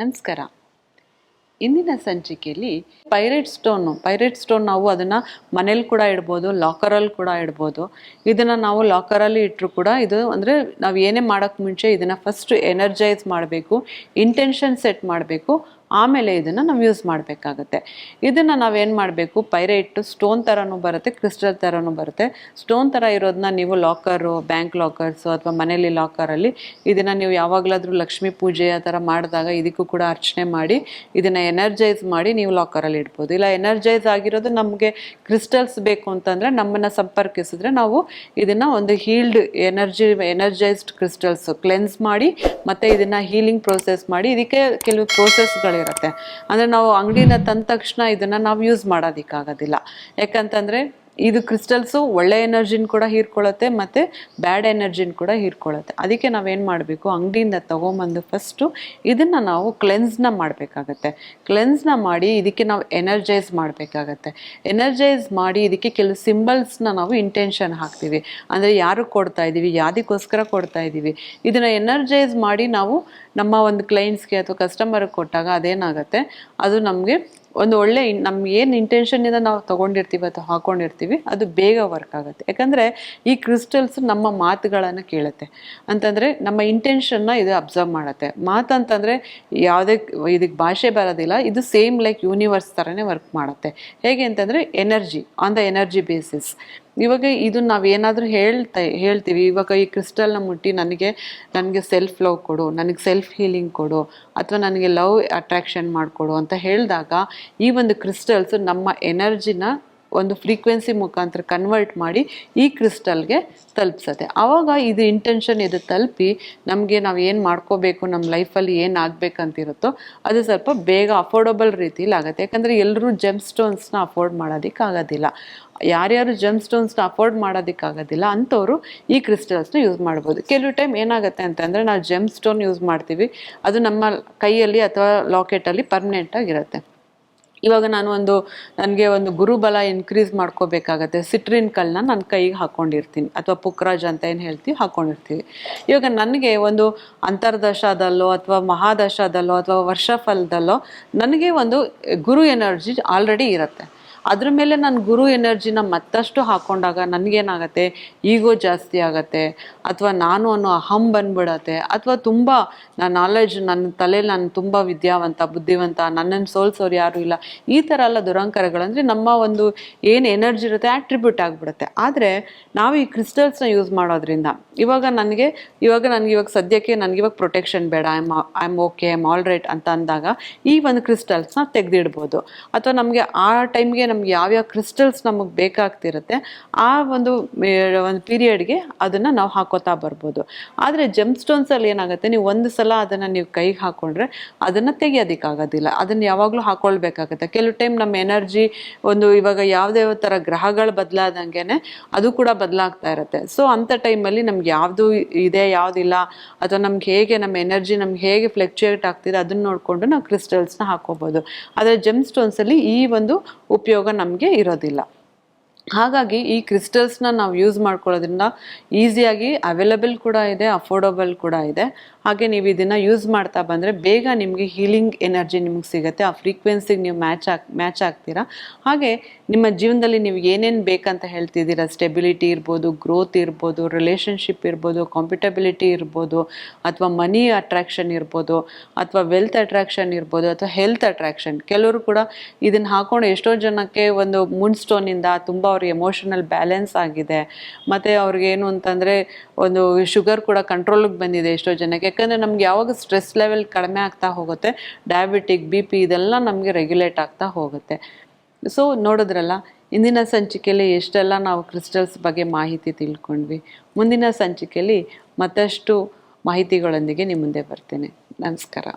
ನಮಸ್ಕಾರ. ಇಂದಿನ ಸಂಚಿಕೆಯಲ್ಲಿ ಪೈರೇಟ್ ಸ್ಟೋನ್ ನಾವು ಅದನ್ನು ಮನೇಲಿ ಕೂಡ ಇಡ್ಬೋದು, ಲಾಕರಲ್ಲಿ ಕೂಡ ಇಡ್ಬೋದು. ಇದನ್ನು ನಾವು ಲಾಕರಲ್ಲಿ ಇಟ್ಟರು ಕೂಡ ಇದು ಅಂದರೆ ನಾವು ಏನೇ ಮಾಡೋಕ್ಕೆ ಮುಂಚೆ ಇದನ್ನು ಫಸ್ಟ್ ಎನರ್ಜೈಸ್ ಮಾಡಬೇಕು, ಇಂಟೆನ್ಷನ್ ಸೆಟ್ ಮಾಡಬೇಕು, ಆಮೇಲೆ ಇದನ್ನು ನಾವು ಯೂಸ್ ಮಾಡಬೇಕಾಗತ್ತೆ. ಇದನ್ನು ನಾವೇನು ಮಾಡಬೇಕು, ಪೈರೇಟ್ ಸ್ಟೋನ್ ಥರನೂ ಬರುತ್ತೆ, ಕ್ರಿಸ್ಟಲ್ ಥರನೂ ಬರುತ್ತೆ. ಸ್ಟೋನ್ ಥರ ಇರೋದನ್ನ ನೀವು ಲಾಕರು, ಬ್ಯಾಂಕ್ ಲಾಕರ್ಸು ಅಥವಾ ಮನೇಲಿ ಲಾಕರಲ್ಲಿ ಇದನ್ನು ನೀವು ಯಾವಾಗಲಾದರೂ ಲಕ್ಷ್ಮೀ ಪೂಜೆ ಆ ಥರ ಮಾಡಿದಾಗ ಇದಕ್ಕೂ ಕೂಡ ಅರ್ಚನೆ ಮಾಡಿ ಇದನ್ನು ಎನರ್ಜೈಸ್ ಮಾಡಿ ನೀವು ಲಾಕರಲ್ಲಿ ಇಡ್ಬೋದು. ಇಲ್ಲ ಎನರ್ಜೈಸ್ ಆಗಿರೋದು ನಮಗೆ ಕ್ರಿಸ್ಟಲ್ಸ್ ಬೇಕು ಅಂತಂದರೆ ನಮ್ಮನ್ನು ಸಂಪರ್ಕಿಸಿದ್ರೆ ನಾವು ಇದನ್ನು ಒಂದು ಎನರ್ಜೈಸ್ಡ್ ಕ್ರಿಸ್ಟಲ್ಸ್ ಕ್ಲೆನ್ಸ್ ಮಾಡಿ ಮತ್ತು ಇದನ್ನು ಹೀಲಿಂಗ್ ಪ್ರೋಸೆಸ್ ಮಾಡಿ ಇದಕ್ಕೆ ಕೆಲವು ಪ್ರೋಸೆಸ್ಗಳಿರುತ್ತೆ. ಅಂದರೆ ನಾವು ಅಂಗಡಿನ ತಂದ ತಕ್ಷಣ ಇದನ್ನು ನಾವು ಯೂಸ್ ಮಾಡೋದಕ್ಕಾಗೋದಿಲ್ಲ. ಯಾಕಂತಂದರೆ ಇದು ಕ್ರಿಸ್ಟಲ್ಸು ಒಳ್ಳೆ ಎನರ್ಜಿನ ಕೂಡ ಹೀರ್ಕೊಳ್ಳುತ್ತೆ ಮತ್ತು ಬ್ಯಾಡ್ ಎನರ್ಜಿನ ಕೂಡ ಹೀರ್ಕೊಳ್ಳುತ್ತೆ. ಅದಕ್ಕೆ ನಾವೇನು ಮಾಡಬೇಕು, ಅಂಗಡಿಯಿಂದ ತೊಗೊಂಬಂದು ಫಸ್ಟು ಇದನ್ನು ನಾವು ಕ್ಲೆನ್ಸ್ನ ಮಾಡಬೇಕಾಗತ್ತೆ. ಕ್ಲೆನ್ಸ್ನ ಮಾಡಿ ಇದಕ್ಕೆ ನಾವು ಎನರ್ಜೈಸ್ ಮಾಡಬೇಕಾಗತ್ತೆ. ಎನರ್ಜೈಸ್ ಮಾಡಿ ಇದಕ್ಕೆ ಕೆಲವು ಸಿಂಬಲ್ಸ್ನ ನಾವು ಇಂಟೆನ್ಷನ್ ಹಾಕ್ತೀವಿ. ಅಂದರೆ ಯಾರು ಕೊಡ್ತಾ ಇದ್ದೀವಿ, ಯಾವುದಕ್ಕೋಸ್ಕರ ಕೊಡ್ತಾ ಇದ್ದೀವಿ, ಇದನ್ನು ಎನರ್ಜೈಸ್ ಮಾಡಿ ನಾವು ನಮ್ಮ ಒಂದು ಕ್ಲೈಂಟ್ಸ್ಗೆ ಅಥವಾ ಕಸ್ಟಮರ್ಗೆ ಕೊಟ್ಟಾಗ ಅದೇನಾಗುತ್ತೆ, ಅದು ನಮಗೆ ಒಂದು ಒಳ್ಳೆ ನಮ್ಗೆ ಏನು ಇಂಟೆನ್ಷನ್ನಿಂದ ನಾವು ತೊಗೊಂಡಿರ್ತೀವಿ ಅಥವಾ ಹಾಕ್ಕೊಂಡಿರ್ತೀವಿ ಅದು ಬೇಗ ವರ್ಕ್ ಆಗುತ್ತೆ. ಯಾಕಂದರೆ ಈ ಕ್ರಿಸ್ಟಲ್ಸ್ ನಮ್ಮ ಮಾತುಗಳನ್ನು ಕೇಳುತ್ತೆ. ಅಂತಂದರೆ ನಮ್ಮ ಇಂಟೆನ್ಷನ್ನ ಇದು ಅಬ್ಸರ್ವ್ ಮಾಡುತ್ತೆ. ಮಾತಂತಂದರೆ ಯಾವುದೇ ಇದಕ್ಕೆ ಭಾಷೆ ಬರೋದಿಲ್ಲ, ಇದು ಸೇಮ್ ಲೈಕ್ ಯೂನಿವರ್ಸ್ ಥರನೇ ವರ್ಕ್ ಮಾಡುತ್ತೆ. ಹೇಗೆ ಅಂತಂದರೆ energy on the energy basis. ಇವಾಗ ಇದು ನಾವೇನಾದರೂ ಹೇಳ್ತೀವಿ, ಇವಾಗ ಈ ಕ್ರಿಸ್ಟಲ್ನ ಮುಟ್ಟಿ ನನಗೆ ಸೆಲ್ಫ್ ಲವ್ ಕೊಡು, ನನಗೆ ಸೆಲ್ಫ್ ಹೀಲಿಂಗ್ ಕೊಡು, ಅಥವಾ ನನಗೆ ಲವ್ ಅಟ್ರಾಕ್ಷನ್ ಮಾಡಿಕೊಡು ಅಂತ ಹೇಳಿದಾಗ ಈ ಒಂದು ಕ್ರಿಸ್ಟಲ್ಸ್ ನಮ್ಮ ಎನರ್ಜಿನ ಒಂದು ಫ್ರೀಕ್ವೆನ್ಸಿ ಮುಖಾಂತರ ಕನ್ವರ್ಟ್ ಮಾಡಿ ಈ ಕ್ರಿಸ್ಟಲ್ಗೆ ತಲುಪಿಸುತ್ತೆ. ಆವಾಗ ಇದು ಇಂಟೆನ್ಷನ್ ಇದು ತಲುಪಿ ನಮಗೆ ನಾವು ಏನು ಮಾಡ್ಕೋಬೇಕು, ನಮ್ಮ ಲೈಫಲ್ಲಿ ಏನು ಆಗಬೇಕಂತಿರುತ್ತೋ ಅದು ಸ್ವಲ್ಪ ಬೇಗ ಅಫೋರ್ಡಬಲ್ ರೀತಿಲಿ ಆಗುತ್ತೆ. ಯಾಕಂದರೆ ಎಲ್ಲರೂ ಜೆಮ್ ಸ್ಟೋನ್ಸ್ನ ಅಫೋರ್ಡ್ ಮಾಡೋದಕ್ಕಾಗೋದಿಲ್ಲ. ಯಾರ್ಯಾರು ಜೆಮ್ ಸ್ಟೋನ್ಸ್ನ ಅಫೋರ್ಡ್ ಮಾಡೋದಕ್ಕಾಗೋದಿಲ್ಲ ಅಂಥವ್ರು ಈ ಕ್ರಿಸ್ಟಲ್ಸ್ನ ಯೂಸ್ ಮಾಡ್ಬೋದು. ಕೆಲವು ಟೈಮ್ ಏನಾಗುತ್ತೆ ಅಂತಂದರೆ ನಾವು ಜೆಮ್ ಸ್ಟೋನ್ ಯೂಸ್ ಮಾಡ್ತೀವಿ, ಅದು ನಮ್ಮ ಕೈಯಲ್ಲಿ ಅಥವಾ ಲಾಕೆಟಲ್ಲಿ ಪರ್ಮನೆಂಟಾಗಿರುತ್ತೆ. ಇವಾಗ ನನಗೆ ಒಂದು ಗುರುಬಲ ಇನ್ಕ್ರೀಸ್ ಮಾಡ್ಕೋಬೇಕಾಗತ್ತೆ, ಸಿಟ್ರಿನ್ ಕಲ್ಲನ್ನ ನನ್ನ ಕೈಗೆ ಹಾಕ್ಕೊಂಡಿರ್ತೀನಿ ಅಥವಾ ಪುಕ್ರಾಜ್ ಅಂತ ಏನು ಹೇಳ್ತೀವಿ ಹಾಕ್ಕೊಂಡಿರ್ತೀವಿ. ಇವಾಗ ನನಗೆ ಒಂದು ಅಂತರ್ದಶದಲ್ಲೋ ಅಥವಾ ಮಹಾದಶದಲ್ಲೋ ಅಥವಾ ವರ್ಷಫಲದಲ್ಲೋ ನನಗೆ ಒಂದು ಗುರು ಎನರ್ಜಿ ಆಲ್ರೆಡಿ ಇರುತ್ತೆ. ಅದ್ರ ಮೇಲೆ ನಾನು ಗುರು ಎನರ್ಜಿನ ಮತ್ತಷ್ಟು ಹಾಕ್ಕೊಂಡಾಗ ನನಗೇನಾಗತ್ತೆ, ಈಗೋ ಜಾಸ್ತಿ ಆಗುತ್ತೆ, ಅಥವಾ ನಾನು ಅನ್ನೋ ಅಹಂ ಬಂದ್ಬಿಡತ್ತೆ, ಅಥವಾ ತುಂಬ ನಾಲೆಡ್ಜ್ ನನ್ನ ತಲೆಯಲ್ಲಿ ನಾನು ತುಂಬ ವಿದ್ಯಾವಂತ ಬುದ್ಧಿವಂತ, ನನ್ನನ್ನು ಸೋಲ್ಸೋರು ಯಾರೂ ಇಲ್ಲ, ಈ ಥರ ಎಲ್ಲ ದುರಂಕಾರಗಳಂದರೆ ನಮ್ಮ ಒಂದು ಏನು ಎನರ್ಜಿ ಇರುತ್ತೆ ಆಟ್ರಿಬ್ಯೂಟ್ ಆಗಿಬಿಡುತ್ತೆ. ಆದರೆ ನಾವು ಈ ಕ್ರಿಸ್ಟಲ್ಸ್ನ ಯೂಸ್ ಮಾಡೋದ್ರಿಂದ ನನಗೆ ಸದ್ಯಕ್ಕೆ ನನಗಿವಾಗ ಪ್ರೊಟೆಕ್ಷನ್ ಬೇಡ, I am okay, I am all right ಅಂತ ಅಂದಾಗ ಈ ಒಂದು ಕ್ರಿಸ್ಟಲ್ಸ್ನ ತೆಗೆದಿಡ್ಬೋದು. ಅಥವಾ ನಮಗೆ ಆ ಟೈಮ್ಗೆ ನಮ್ಗೆ ಯಾವ್ಯಾವ ಕ್ರಿಸ್ಟಲ್ಸ್ ನಮಗೆ ಬೇಕಾಗ್ತಿರುತ್ತೆ ಆ ಒಂದು ಪೀರಿಯಡ್ಗೆ ಅದನ್ನು ನಾವು ಹಾಕೋತಾ ಬರ್ಬೋದು. ಆದರೆ ಜೆಮ್ ಸ್ಟೋನ್ಸಲ್ಲಿ ಏನಾಗುತ್ತೆ, ನೀವು ಒಂದು ಸಲ ಅದನ್ನು ನೀವು ಕೈಗೆ ಹಾಕ್ಕೊಂಡ್ರೆ ಅದನ್ನು ತೆಗಿಯೋದಕ್ಕಾಗೋದಿಲ್ಲ, ಅದನ್ನು ಯಾವಾಗಲೂ ಹಾಕ್ಕೊಳ್ಬೇಕಾಗುತ್ತೆ. ಕೆಲವು ಟೈಮ್ ನಮ್ಮ ಎನರ್ಜಿ ಇವಾಗ ಯಾವುದೇ ಥರ ಗ್ರಹಗಳು ಬದಲಾದಂಗೆ ಅದು ಕೂಡ ಬದಲಾಗ್ತಾ ಇರುತ್ತೆ. ಸೊ ಅಂಥ ಟೈಮಲ್ಲಿ ನಮ್ಗೆ ಯಾವುದು ಇದೆ ಯಾವುದಿಲ್ಲ, ಅಥವಾ ನಮ್ಮ ಎನರ್ಜಿ ನಮ್ಗೆ ಹೇಗೆ ಫ್ಲಕ್ಚುಯೇಟ್ ಆಗ್ತಿದೆ ಅದನ್ನು ನೋಡಿಕೊಂಡು ನಾವು ಕ್ರಿಸ್ಟಲ್ಸ್ನ ಹಾಕೋಬೋದು. ಆದರೆ ಜೆಮ್ ಸ್ಟೋನ್ಸಲ್ಲಿ ಈ ಒಂದು ಉಪಯೋಗ ನಮಗೆ ಇರೋದಿಲ್ಲ. ಹಾಗಾಗಿ ಈ ಕ್ರಿಸ್ಟಲ್ಸ್ನ ನಾವು ಯೂಸ್ ಮಾಡ್ಕೊಳ್ಳೋದ್ರಿಂದ ಈಸಿಯಾಗಿ ಅವೈಲಬಲ್ ಕೂಡ ಇದೆ, ಅಫೋರ್ಡಬಲ್ ಕೂಡ ಇದೆ. ಹಾಗೆ ನೀವು ಇದನ್ನು ಯೂಸ್ ಮಾಡ್ತಾ ಬಂದರೆ ಬೇಗ ನಿಮಗೆ ಹೀಲಿಂಗ್ ಎನರ್ಜಿ ನಿಮಗೆ ಸಿಗುತ್ತೆ, ಆ ಫ್ರೀಕ್ವೆನ್ಸಿಗೆ ನೀವು ಮ್ಯಾಚ್ ಆಗ್ತೀರಾ. ಹಾಗೆ ನಿಮ್ಮ ಜೀವನದಲ್ಲಿ ನೀವು ಏನೇನು ಬೇಕಂತ ಹೇಳ್ತಿದ್ದೀರಾ, ಸ್ಟೆಬಿಲಿಟಿ ಇರ್ಬೋದು, ಗ್ರೋತ್ ಇರ್ಬೋದು, ರಿಲೇಷನ್ಶಿಪ್ ಇರ್ಬೋದು, ಕಾಂಪಿಟಬಿಲಿಟಿ ಇರ್ಬೋದು, ಅಥವಾ ಮನಿ ಅಟ್ರಾಕ್ಷನ್ ಇರ್ಬೋದು, ಅಥವಾ ವೆಲ್ತ್ ಅಟ್ರಾಕ್ಷನ್ ಇರ್ಬೋದು, ಅಥವಾ ಹೆಲ್ತ್ ಅಟ್ರಾಕ್ಷನ್. ಕೆಲವರು ಕೂಡ ಇದನ್ನು ಹಾಕೊಂಡು ಎಷ್ಟೋ ಜನಕ್ಕೆ ಒಂದು ಮೂನ್ ಸ್ಟೋನಿಂದ ತುಂಬ ಅವ್ರಿಗೆ ಎಮೋಷನಲ್ ಬ್ಯಾಲೆನ್ಸ್ ಆಗಿದೆ, ಮತ್ತು ಅವ್ರಿಗೇನು ಅಂತಂದರೆ ಒಂದು ಶುಗರ್ ಕೂಡ ಕಂಟ್ರೋಲಿಗೆ ಬಂದಿದೆ ಎಷ್ಟೋ ಜನಕ್ಕೆ. ಯಾಕಂದರೆ ನಮ್ಗೆ ಯಾವಾಗ ಸ್ಟ್ರೆಸ್ ಲೆವೆಲ್ ಕಡಿಮೆ ಆಗ್ತಾ ಹೋಗುತ್ತೆ, ಡಯಾಬಿಟಿಕ್, BP ಇದೆಲ್ಲ ನಮಗೆ ರೆಗ್ಯುಲೇಟ್ ಆಗ್ತಾ ಹೋಗುತ್ತೆ. ಸೊ ನೋಡಿದ್ರಲ್ಲ, ಇಂದಿನ ಸಂಚಿಕೆಯಲ್ಲಿ ಎಷ್ಟೆಲ್ಲ ನಾವು ಕ್ರಿಸ್ಟಲ್ಸ್ ಬಗ್ಗೆ ಮಾಹಿತಿ ತಿಳ್ಕೊಂಡ್ವಿ. ಮುಂದಿನ ಸಂಚಿಕೆಯಲ್ಲಿ ಮತ್ತಷ್ಟು ಮಾಹಿತಿಗಳೊಂದಿಗೆ ನಿಮ್ಮ ಮುಂದೆ ಬರ್ತೇನೆ. ನಮಸ್ಕಾರ.